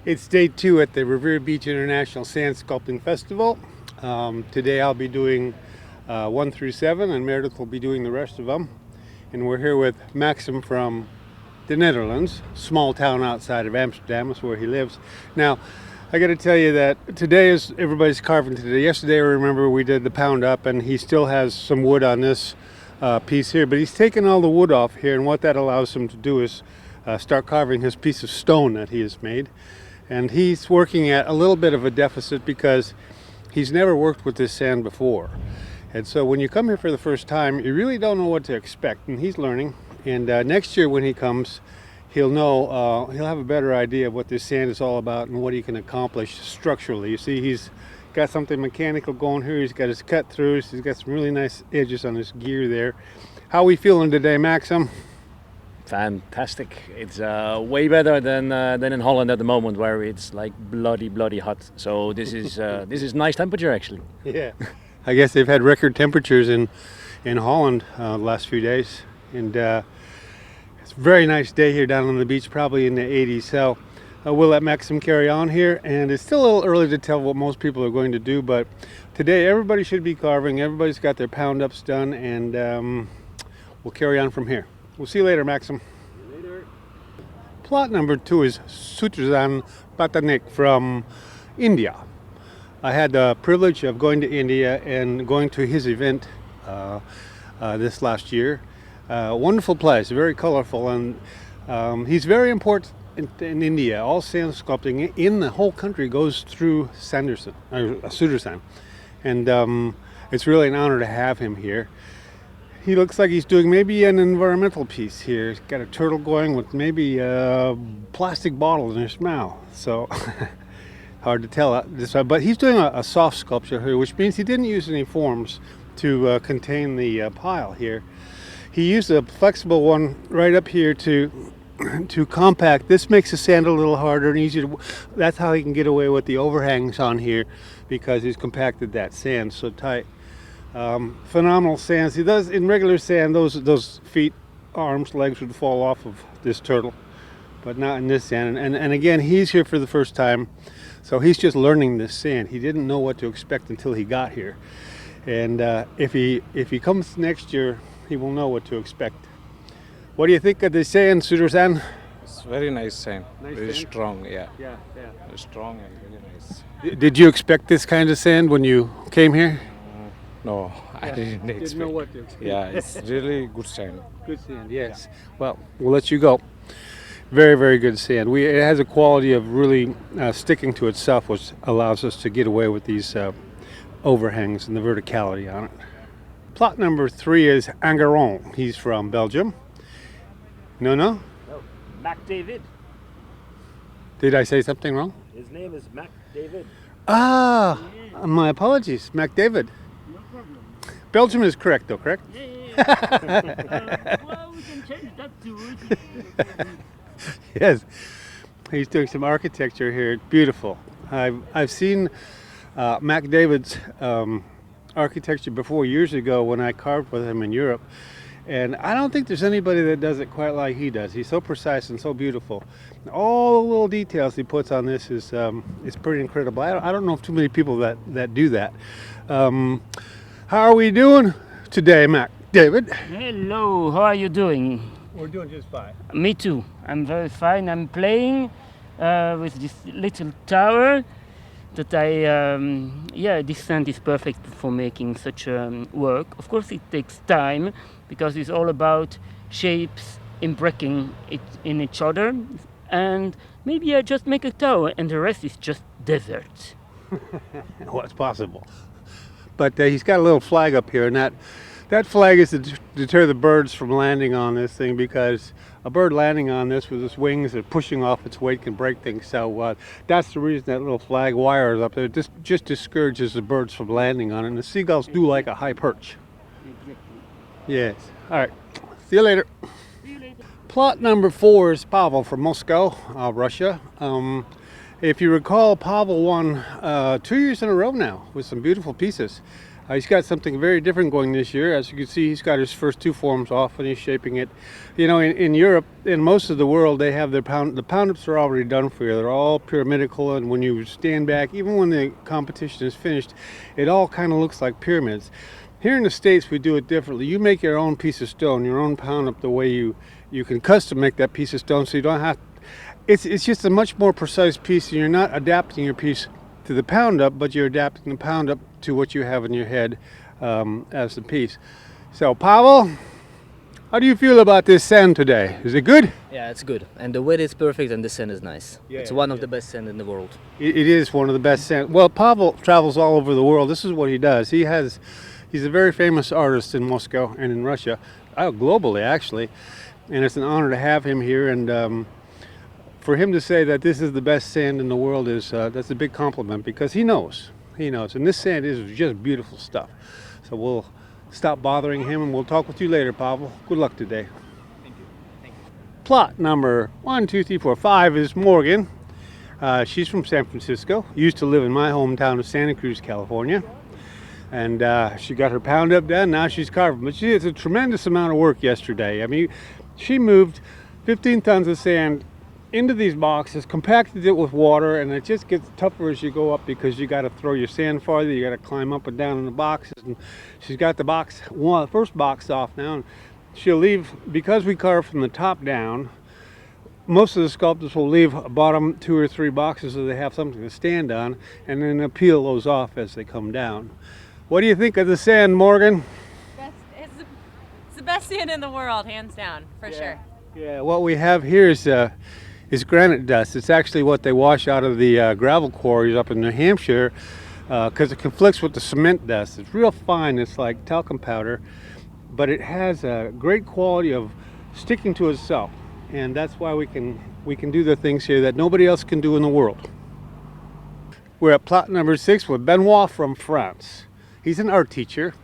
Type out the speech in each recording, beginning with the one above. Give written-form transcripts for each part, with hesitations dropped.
It's day 2 at the Revere Beach International Sand Sculpting Festival. Today I'll be doing 1 through 7 and Meredith will be doing the rest of them. And we're here with Maxim from the Netherlands, small town outside of Amsterdam is where he lives. Now, I got to tell you that today is everybody's carving today. Yesterday, I remember we did the pound up and he still has some wood on this piece here, but he's taken all the wood off here, and what that allows him to do is start carving his piece of stone that he has made. And he's working at a little bit of a deficit because he's never worked with this sand before. And so when you come here for the first time, you really don't know what to expect, and he's learning. And next year when he comes, he'll know, he'll have a better idea of what this sand is all about and what he can accomplish structurally. You see, he's got something mechanical going here. He's got his cut throughs. He's got some really nice edges on his gear there. How are we feeling today, Maxim? Fantastic. It's way better than in Holland at the moment, where it's like bloody hot. So this is nice temperature actually. Yeah, I guess they've had record temperatures in Holland the last few days, and it's a very nice day here down on the beach, probably in the 80s. So we'll let Maxim carry on here, and it's still a little early to tell what most people are going to do, but today everybody should be carving. Everybody's got their pound ups done, and we'll carry on from here. We'll see you later, Maxim. See you later. Plot number 2 is Sudarsan Pattnaik from India. I had the privilege of going to India and going to his event this last year. Wonderful place, very colorful, and he's very important in India. All sand sculpting in the whole country goes through Sudarsan, and it's really an honor to have him here. He looks like he's doing maybe an environmental piece here. He's got a turtle going with maybe a plastic bottle in his mouth. So hard to tell but he's doing a soft sculpture here, which means he didn't use any forms to contain the pile here. He used a flexible one right up here to compact. This makes the sand a little harder and easier that's how he can get away with the overhangs on here, because he's compacted that sand so tight. Phenomenal sands. He does in regular sand, those feet, arms, legs would fall off of this turtle, but not in this sand. And again, he's here for the first time, so he's just learning this sand. He didn't know what to expect until he got here, and if he comes next year, he will know what to expect. What do you think of the sand, Sudarsan? It's very nice sand. Nice Very sand? strong, yeah. Yeah. Very strong and very nice. Did you expect this kind of sand when you came here? No, I didn't expect. know what to expect. Yeah, it's really good sand. Good sand, yes. Well, we'll let you go. Very good sand. It has a quality of really sticking to itself, which allows us to get away with these overhangs and the verticality on it. Plot number 3 is Angeron. He's from Belgium. No? No, Mac David. Did I say something wrong? His name is Mac David. Ah, my apologies, Mac David. No problem. Belgium is correct, though, correct? Yeah. Well, we can change that too. Yes. He's doing some architecture here. Beautiful. I've seen Mac David's architecture before years ago when I carved with him in Europe, and I don't think there's anybody that does it quite like he does. He's so precise and so beautiful. All the little details he puts on this is pretty incredible. I don't know of too many people that do that. How are we doing today, Mac David? Hello, how are you doing? We're doing just fine. Me too. I'm very fine. I'm playing with this little tower that this sand is perfect for making such work. Of course, it takes time because it's all about shapes breaking it in each other. And maybe I just make a tower and the rest is just desert. What's possible? But he's got a little flag up here, and that flag is to deter the birds from landing on this thing, because a bird landing on this with its wings and pushing off its weight can break things. So that's the reason that little flag wire is up there. It just discourages the birds from landing on it. And the seagulls do like a high perch. Yes. All right. See you later. Plot number 4 is Pavel from Moscow, Russia. If you recall, Pavel won 2 years in a row now with some beautiful pieces. He's got something very different going this year. As you can see, he's got his first two forms off and he's shaping it. You know, in Europe, in most of the world, they have the pound-ups are already done for you. They're all pyramidical, and when you stand back, even when the competition is finished, it all kind of looks like pyramids. Here in the States, we do it differently. You make your own piece of stone, your own pound-up, the way you can custom make that piece of stone, so you don't have. It's just a much more precise piece, and you're not adapting your piece to the pound-up, but you're adapting the pound-up to what you have in your head as the piece. So, Pavel, how do you feel about this sand today? Is it good? Yeah, it's good. And the weather is perfect and the sand is nice. Yeah, it's one of the best sand in the world. It is one of the best sand. Well, Pavel travels all over the world. This is what he does. He's a very famous artist in Moscow and in Russia, globally actually. And it's an honor to have him here. And for him to say that this is the best sand in the world that's a big compliment, because he knows. And this sand is just beautiful stuff. So we'll stop bothering him and we'll talk with you later, Pavel. Good luck today. Thank you. Thank you. Plot number 1, 2, 3, 4, 5 is Morgan. She's from San Francisco. Used to live in my hometown of Santa Cruz, California. And she got her pound up done. Now she's carving. But she did a tremendous amount of work yesterday. I mean, she moved 15 tons of sand into these boxes, compacted it with water, and it just gets tougher as you go up because you got to throw your sand farther. You got to climb up and down in the boxes. And she's got the first box off now. And she'll leave, because we carve from the top down. Most of the sculptors will leave a bottom 2 or 3 boxes so they have something to stand on, and then they'll peel those off as they come down. What do you think of the sand, Morgan? It's the best sand in the world, hands down, for sure. Yeah, what we have here is granite dust. It's actually what they wash out of the gravel quarries up in New Hampshire, because it conflicts with the cement dust. It's real fine. It's like talcum powder, but it has a great quality of sticking to itself, and that's why we can do the things here that nobody else can do in the world. We're at plot number 6 with Benoit from France. He's an art teacher,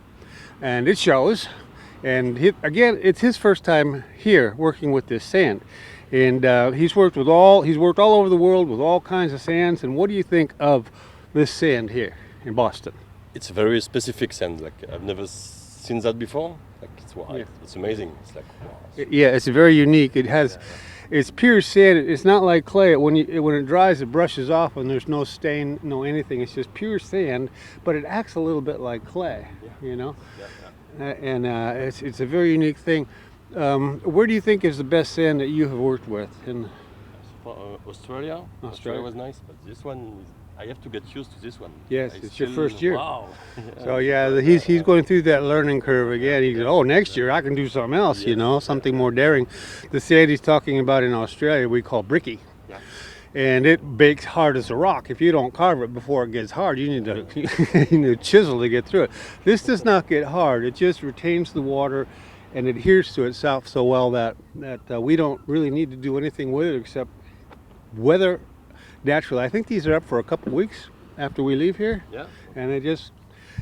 and it shows. And again, it's his first time here working with this sand. And he's worked all over the world with all kinds of sands. And what do you think of this sand here in Boston? It's a very specific sand. Like, I've never seen that before. Like, it's amazing. It's like, wow. Yeah, it's very unique. It's pure sand. It's not like clay. When it dries, it brushes off, and there's no stain, no anything. It's just pure sand, but it acts a little bit like clay. And it's a very unique thing. Where do you think is the best sand that you have worked with? In Australia. Australia was nice, but this one, I have to get used to this one. Yes, it's your first year. Wow. So yeah, he's going through that learning curve again. He goes, next year I can do something else, something more daring. The sand he's talking about in Australia we call bricky. Yeah. And it bakes hard as a rock. If you don't carve it before it gets hard, you need to chisel to get through it. This does not get hard. It just retains the water and adheres to itself so well that we don't really need to do anything with it except weather naturally. I think these are up for a couple weeks after we leave here. Yeah. And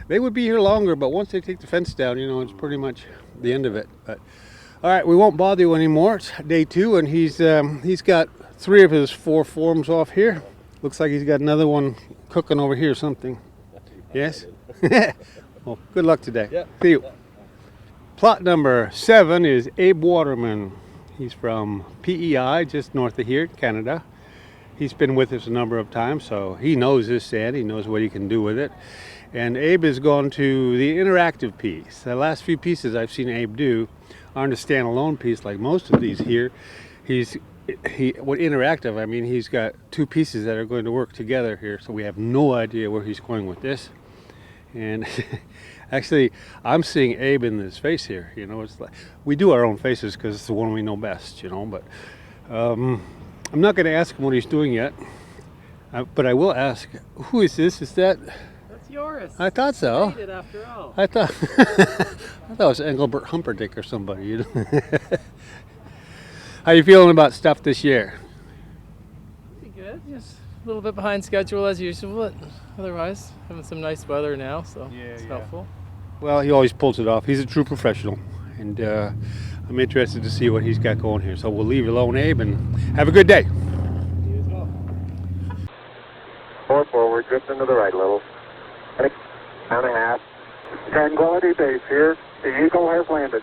they would be here longer, but once they take the fence down, it's pretty much the end of it. But all right, we won't bother you anymore. It's day 2, and he's got 3 of his 4 forms off here. Looks like he's got another one cooking over here or something. Yes? Well, good luck today. Yeah. See you. Plot number 7 is Abe Waterman. He's from PEI, just north of here, Canada. He's been with us a number of times, so he knows this sand. He knows what he can do with it. And Abe has gone to the interactive piece. The last few pieces I've seen Abe do aren't a standalone piece like most of these here. What interactive, I mean, he's got 2 pieces that are going to work together here, so we have no idea where he's going with this. And actually, I'm seeing Abe in his face here. It's like we do our own faces because it's the one we know best. But I'm not going to ask him what he's doing yet. But I will ask, who is this? Is that? That's yours. I thought so. Made it after all. I thought it was Engelbert Humperdinck or somebody. How you feeling about stuff this year? Pretty good. Just a little bit behind schedule as usual, but otherwise having some nice weather now, so it's helpful. Well, he always pulls it off. He's a true professional, and I'm interested to see what he's got going here. So we'll leave you alone, Abe, and have a good day. You as well. 4 forward, drift into the right a little. 6.5. Tranquility Base here. The Eagle has landed.